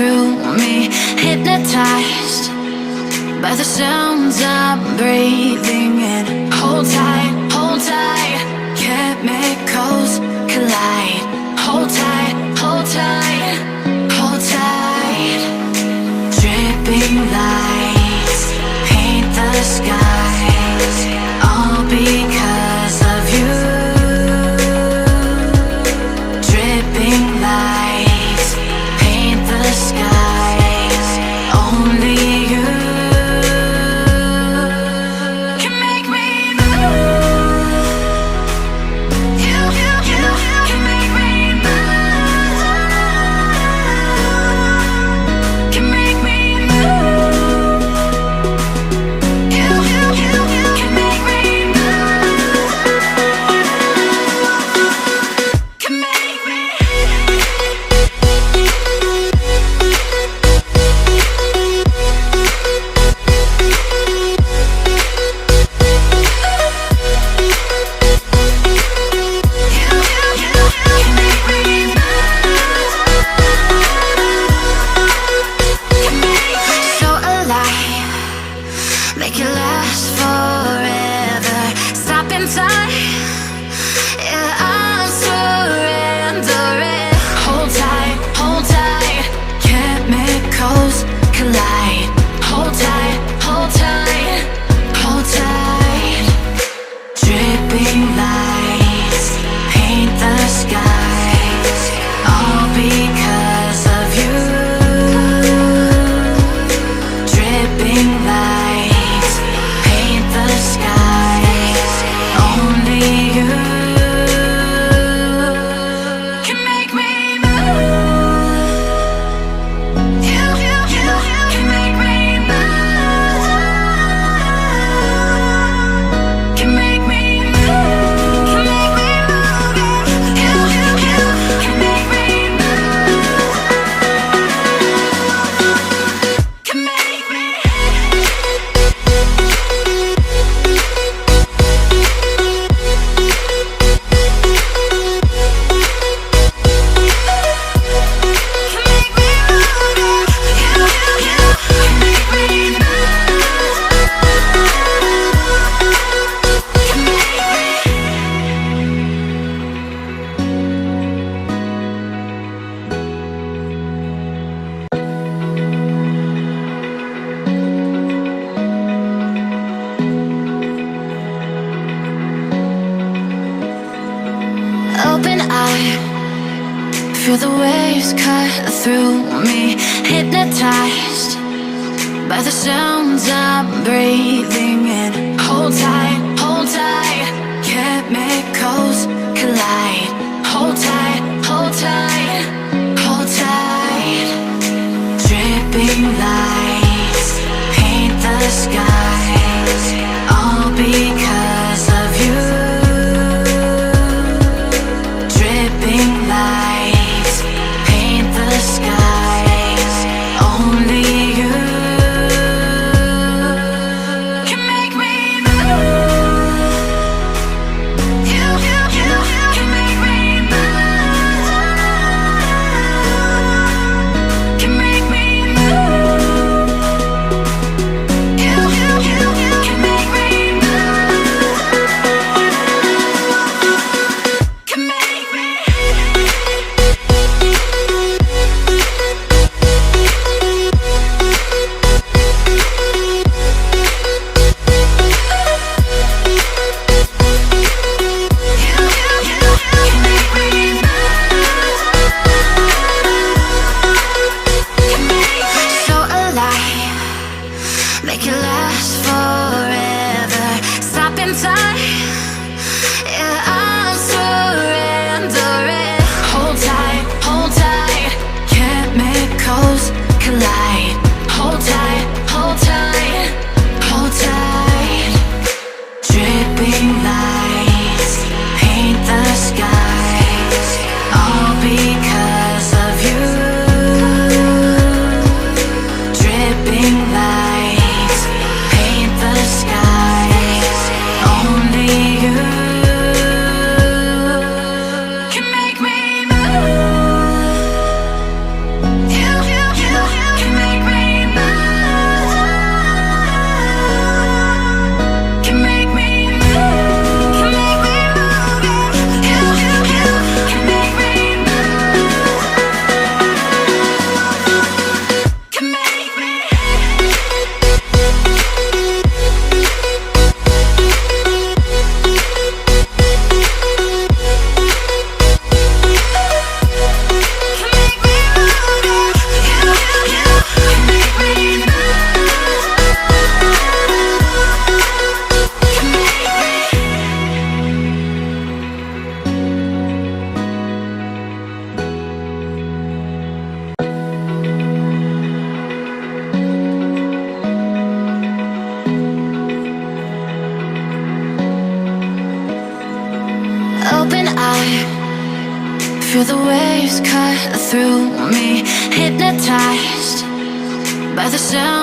through me, hypnotized by the sounds I'm breathing in. Hold tight, chemicals collide. Hold tight, hold tight, hold tight. Dripping lights paint the skies, all because of you. Dripping lights paint the skies, only you can make me move. You can make me move. Can make me move. You can make me move. Can make me. So alive, make it last forever. Stop in time, yeah, I'm surrendering. Hold tight, chemicals collide. Hold tight, hold tight, hold tight. Dripping lights paint the skies, all because of you. Dripping lights paint the skies, only you can make me move. You can make me move. Can make me move. Can make me move. You can make me move. Can make me. Open eye, feel the waves cut through me, hypnotized by the sounds I'm breathing in. Hold tight, chemicals collide. Hold tight, hold tight, hold tight. Dripping lights paint the skies, all because of you. Dripping lights paint the skies, only you can make me move. You can make me move. Can make me move. Feel the waves cut through me, hypnotized by the sound